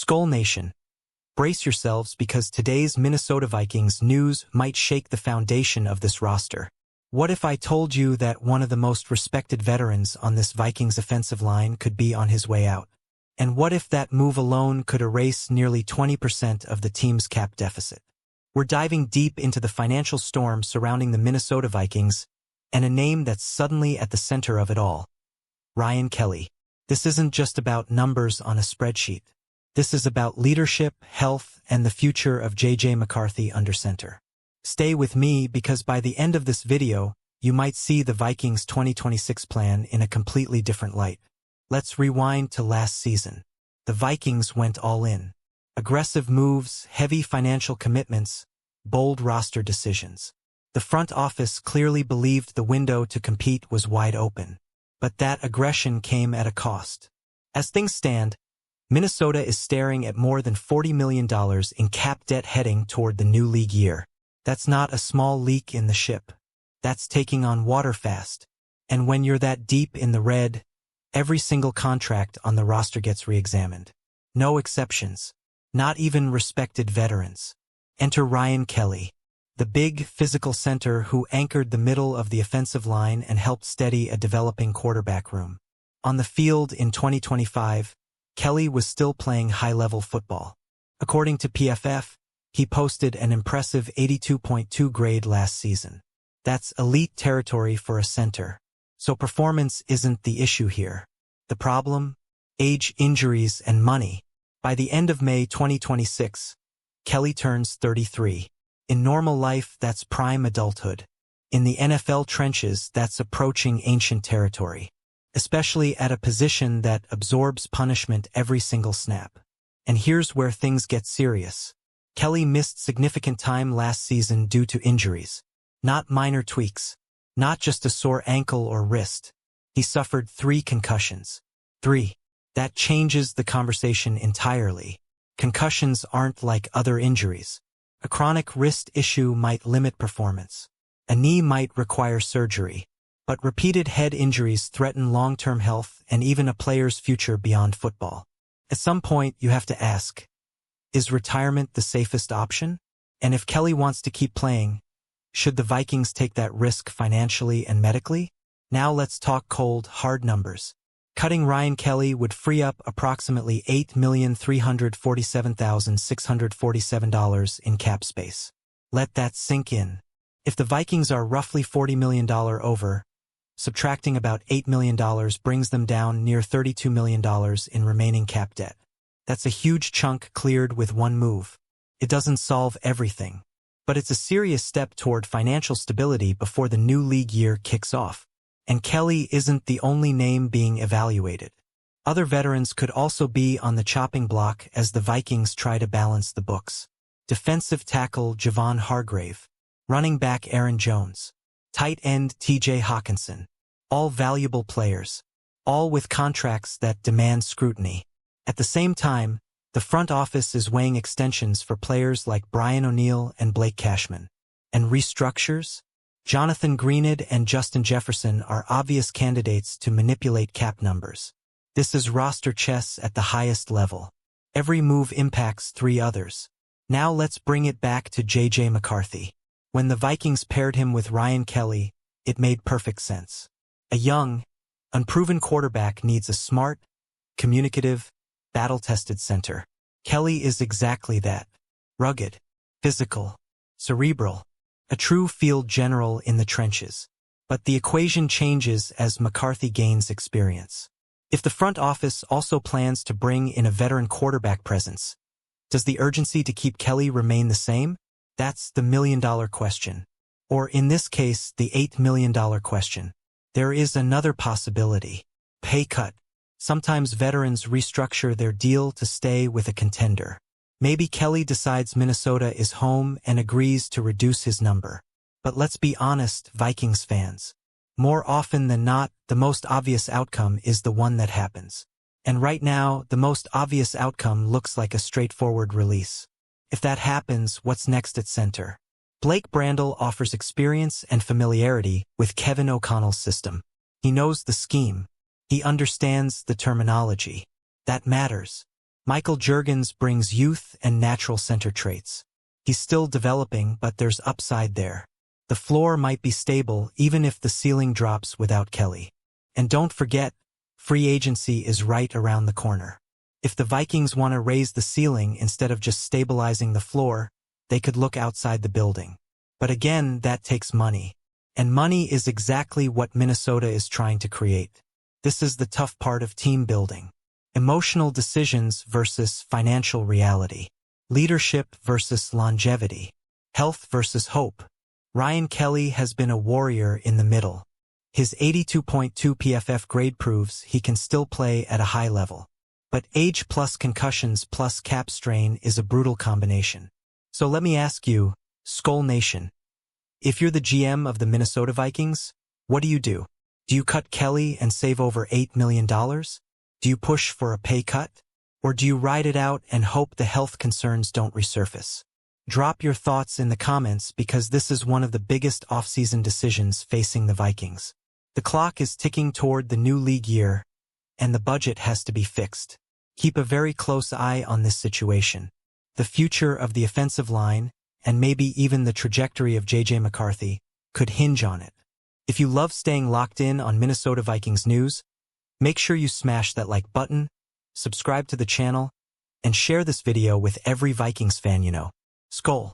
SKOL Nation, brace yourselves because today's Minnesota Vikings news might shake the foundation of this roster. What if I told you that one of the most respected veterans on this Vikings offensive line could be on his way out? And what if that move alone could erase nearly 20% of the team's cap deficit? We're diving deep into the financial storm surrounding the Minnesota Vikings and a name that's suddenly at the center of it all: Ryan Kelly. This isn't just about numbers on a spreadsheet. This is about leadership, health, and the future of J.J. McCarthy under center. Stay with me because by the end of this video, you might see the Vikings' 2026 plan in a completely different light. Let's rewind to last season. The Vikings went all in. Aggressive moves, heavy financial commitments, bold roster decisions. The front office clearly believed the window to compete was wide open. But that aggression came at a cost. As things stand, Minnesota is staring at more than $40 million in cap debt heading toward the new league year. That's not a small leak in the ship. That's taking on water fast. And when you're that deep in the red, every single contract on the roster gets re-examined. No exceptions. Not even respected veterans. Enter Ryan Kelly, the big physical center who anchored the middle of the offensive line and helped steady a developing quarterback room. On the field in 2025, Kelly was still playing high-level football. According to PFF, he posted an impressive 82.2 grade last season. That's elite territory for a center. So performance isn't the issue here. The problem? Age, injuries, and money. By the end of May 2026, Kelly turns 33. In normal life, that's prime adulthood. In the NFL trenches, that's approaching ancient territory. Especially at a position that absorbs punishment every single snap. And here's where things get serious. Kelly missed significant time last season due to injuries. Not minor tweaks. Not just a sore ankle or wrist. He suffered 3 concussions. 3. That changes the conversation entirely. Concussions aren't like other injuries. A chronic wrist issue might limit performance. A knee might require surgery. But repeated head injuries threaten long-term health and even a player's future beyond football. At some point, you have to ask, is retirement the safest option? And if Kelly wants to keep playing, should the Vikings take that risk financially and medically? Now let's talk cold, hard numbers. Cutting Ryan Kelly would free up approximately $8,347,647 in cap space. Let that sink in. If the Vikings are roughly $40 million over, subtracting about $8 million brings them down near $32 million in remaining cap debt. That's a huge chunk cleared with one move. It doesn't solve everything, but it's a serious step toward financial stability before the new league year kicks off. And Kelly isn't the only name being evaluated. Other veterans could also be on the chopping block as the Vikings try to balance the books. Defensive tackle Javon Hargrave, running back Aaron Jones, tight end TJ Hawkinson, all valuable players, all with contracts that demand scrutiny. At the same time, the front office is weighing extensions for players like Brian O'Neill and Blake Cashman. And restructures? Jonathan Greenid and Justin Jefferson are obvious candidates to manipulate cap numbers. This is roster chess at the highest level. Every move impacts 3 others. Now let's bring it back to J.J. McCarthy. When the Vikings paired him with Ryan Kelly, it made perfect sense. A young, unproven quarterback needs a smart, communicative, battle-tested center. Kelly is exactly that. Rugged, physical, cerebral, a true field general in the trenches. But the equation changes as McCarthy gains experience. If the front office also plans to bring in a veteran quarterback presence, does the urgency to keep Kelly remain the same? That's the million-dollar question. Or in this case, the $8 million question. There is another possibility. Pay cut. Sometimes veterans restructure their deal to stay with a contender. Maybe Kelly decides Minnesota is home and agrees to reduce his number. But let's be honest, Vikings fans. More often than not, the most obvious outcome is the one that happens. And right now, the most obvious outcome looks like a straightforward release. If that happens, what's next at center? Blake Brandel offers experience and familiarity with Kevin O'Connell's system. He knows the scheme. He understands the terminology. That matters. Michael Jurgens brings youth and natural center traits. He's still developing, but there's upside there. The floor might be stable even if the ceiling drops without Kelly. And don't forget, free agency is right around the corner. If the Vikings want to raise the ceiling instead of just stabilizing the floor, they could look outside the building. But again, that takes money. And money is exactly what Minnesota is trying to create. This is the tough part of team building. Emotional decisions versus financial reality. Leadership versus longevity. Health versus hope. Ryan Kelly has been a warrior in the middle. His 82.2 PFF grade proves he can still play at a high level. But age plus concussions plus cap strain is a brutal combination. So let me ask you, SKOL Nation, if you're the GM of the Minnesota Vikings, what do you do? Do you cut Kelly and save over $8 million? Do you push for a pay cut? Or do you ride it out and hope the health concerns don't resurface? Drop your thoughts in the comments because this is one of the biggest offseason decisions facing the Vikings. The clock is ticking toward the new league year, and the budget has to be fixed. Keep a very close eye on this situation. The future of the offensive line, and maybe even the trajectory of J.J. McCarthy, could hinge on it. If you love staying locked in on Minnesota Vikings news, make sure you smash that like button, subscribe to the channel, and share this video with every Vikings fan you know. SKOL.